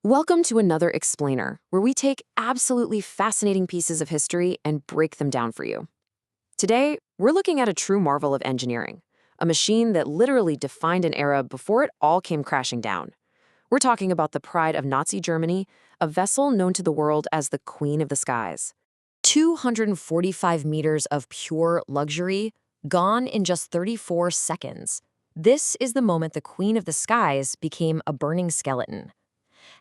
Welcome to another Explainer, where we take absolutely fascinating pieces of history and break them down for you. Today, we're looking at a true marvel of engineering, a machine that literally defined an era before it all came crashing down. We're talking about the pride of Nazi Germany, a vessel known to the world as the Queen of the Skies. 245 meters of pure luxury, gone in just 34 seconds. This is the moment the Queen of the Skies became a burning skeleton.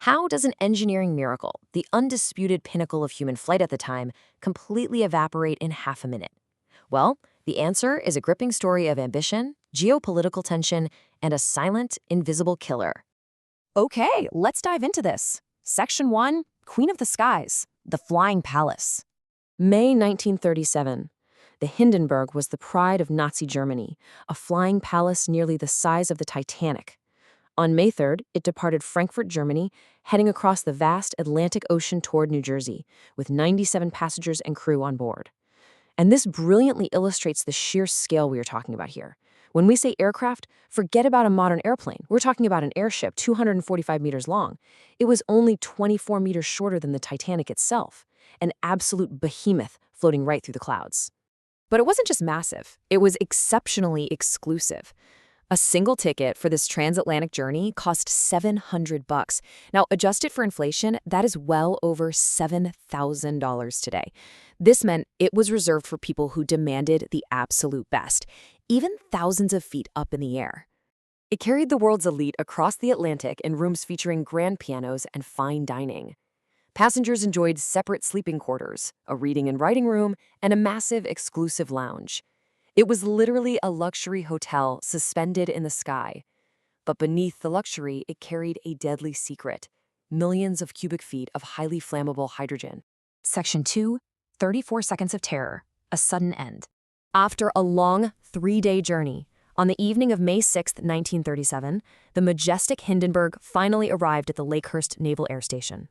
How does an engineering miracle, the undisputed pinnacle of human flight at the time, completely evaporate in half a minute? Well, the answer is a gripping story of ambition, geopolitical tension, and a silent, invisible killer. Okay, let's dive into this. Section 1, Queen of the Skies, the Flying Palace. May 1937. The Hindenburg was the pride of Nazi Germany, a flying palace nearly the size of the Titanic. On May 3rd, it departed Frankfurt, Germany, heading across the vast Atlantic Ocean toward New Jersey, with 97 passengers and crew on board. And this brilliantly illustrates the sheer scale we are talking about here. When we say aircraft, forget about a modern airplane. We're talking about an airship 245 meters long. It was only 24 meters shorter than the Titanic itself, an absolute behemoth floating right through the clouds. But it wasn't just massive, it was exceptionally exclusive. A single ticket for this transatlantic journey cost $700. Now, adjusted for inflation, that is well over $7,000 today. This meant it was reserved for people who demanded the absolute best, even thousands of feet up in the air. It carried the world's elite across the Atlantic in rooms featuring grand pianos and fine dining. Passengers enjoyed separate sleeping quarters, a reading and writing room, and a massive exclusive lounge. It was literally a luxury hotel suspended in the sky. But beneath the luxury, it carried a deadly secret: millions of cubic feet of highly flammable hydrogen. Section 2, 34 Seconds of Terror, a Sudden End. After a long 3-day journey, on the evening of May 6, 1937, the majestic Hindenburg finally arrived at the Lakehurst Naval Air Station.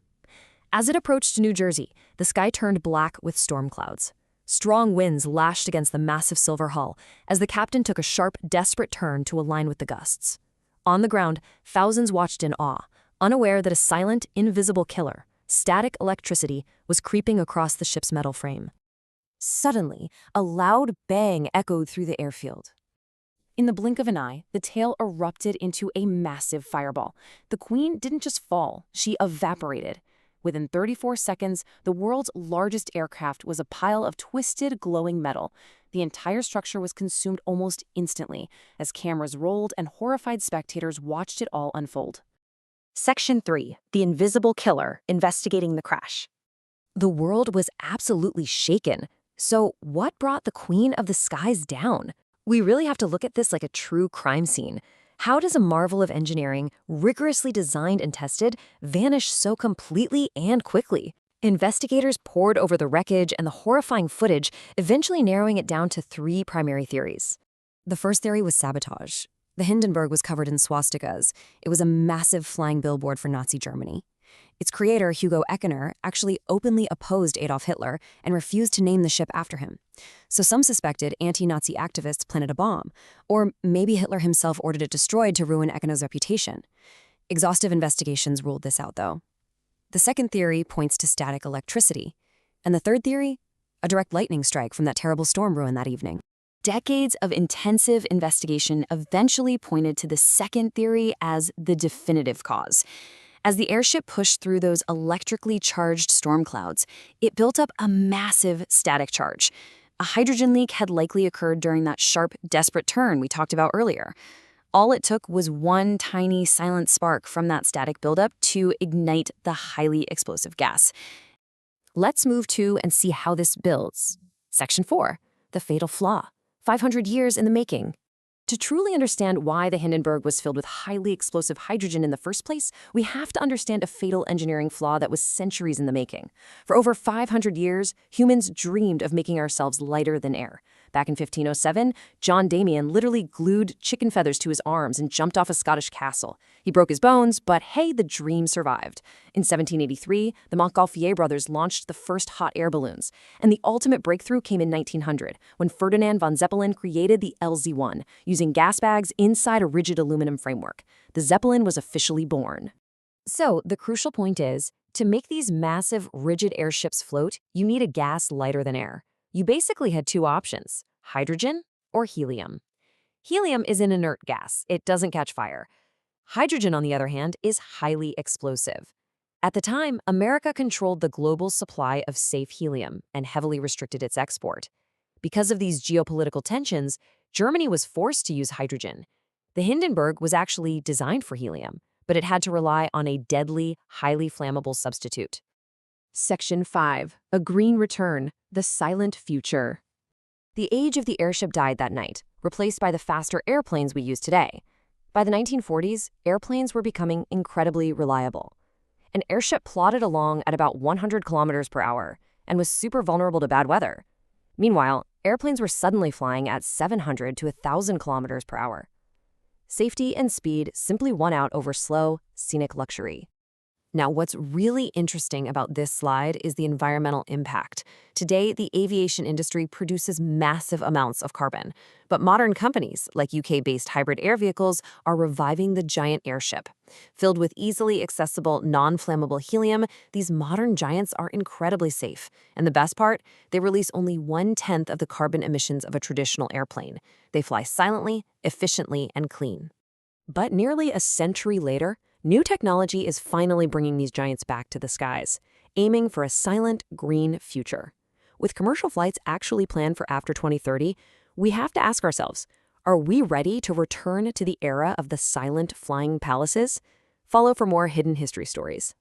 As it approached New Jersey, the sky turned black with storm clouds. Strong winds lashed against the massive silver hull as the captain took a sharp, desperate turn to align with the gusts. On the ground, thousands watched in awe, unaware that a silent, invisible killer, static electricity, was creeping across the ship's metal frame. Suddenly, a loud bang echoed through the airfield. In the blink of an eye, the tail erupted into a massive fireball. The Queen didn't just fall, she evaporated. Within 34 seconds, the world's largest aircraft was a pile of twisted, glowing metal. The entire structure was consumed almost instantly, as cameras rolled and horrified spectators watched it all unfold. Section 3, The Invisible Killer, Investigating the Crash. The world was absolutely shaken. So what brought the Queen of the Skies down? We really have to look at this like a true crime scene. How does a marvel of engineering, rigorously designed and tested, vanish so completely and quickly? Investigators pored over the wreckage and the horrifying footage, eventually narrowing it down to 3 primary theories. The first theory was sabotage. The Hindenburg was covered in swastikas. It was a massive flying billboard for Nazi Germany. Its creator, Hugo Eckener, actually openly opposed Adolf Hitler and refused to name the ship after him. So some suspected anti-Nazi activists planted a bomb, or maybe Hitler himself ordered it destroyed to ruin Eckener's reputation. Exhaustive investigations ruled this out, though. The second theory points to static electricity. And the third theory? A direct lightning strike from that terrible storm ruined that evening. Decades of intensive investigation eventually pointed to the second theory as the definitive cause. As the airship pushed through those electrically charged storm clouds, it built up a massive static charge. A hydrogen leak had likely occurred during that sharp, desperate turn we talked about earlier. All it took was one tiny, silent spark from that static buildup to ignite the highly explosive gas. Let's move to and see how this builds. Section 4, The Fatal Flaw. 500 years in the making. To truly understand why the Hindenburg was filled with highly explosive hydrogen in the first place, we have to understand a fatal engineering flaw that was centuries in the making. For over 500 years, humans dreamed of making ourselves lighter than air. Back in 1507, John Damian literally glued chicken feathers to his arms and jumped off a Scottish castle. He broke his bones, but hey, the dream survived. In 1783, the Montgolfier brothers launched the first hot air balloons. And the ultimate breakthrough came in 1900, when Ferdinand von Zeppelin created the LZ-1, using gas bags inside a rigid aluminum framework. The Zeppelin was officially born. So the crucial point is, to make these massive, rigid airships float, you need a gas lighter than air. You basically had two options: hydrogen or helium. Helium is an inert gas. It doesn't catch fire. Hydrogen, on the other hand, is highly explosive. At the time, America controlled the global supply of safe helium and heavily restricted its export. Because of these geopolitical tensions, Germany was forced to use hydrogen. The Hindenburg was actually designed for helium, but it had to rely on a deadly, highly flammable substitute. Section 5. A Green Return, the Silent Future. The age of the airship died that night, replaced by the faster airplanes we use today. By the 1940s, airplanes were becoming incredibly reliable. An airship plodded along at about 100 kilometers per hour and was super vulnerable to bad weather. Meanwhile, airplanes were suddenly flying at 700 to 1,000 kilometers per hour. Safety and speed simply won out over slow, scenic luxury. Now, what's really interesting about this slide is the environmental impact. Today, the aviation industry produces massive amounts of carbon, but modern companies, like UK-based hybrid air vehicles, are reviving the giant airship. Filled with easily accessible, non-flammable helium, these modern giants are incredibly safe. And the best part? They release only 1/10 of the carbon emissions of a traditional airplane. They fly silently, efficiently, and clean. But nearly a century later, new technology is finally bringing these giants back to the skies, aiming for a silent, green future. With commercial flights actually planned for after 2030, we have to ask ourselves, are we ready to return to the era of the silent flying palaces? Follow for more hidden history stories.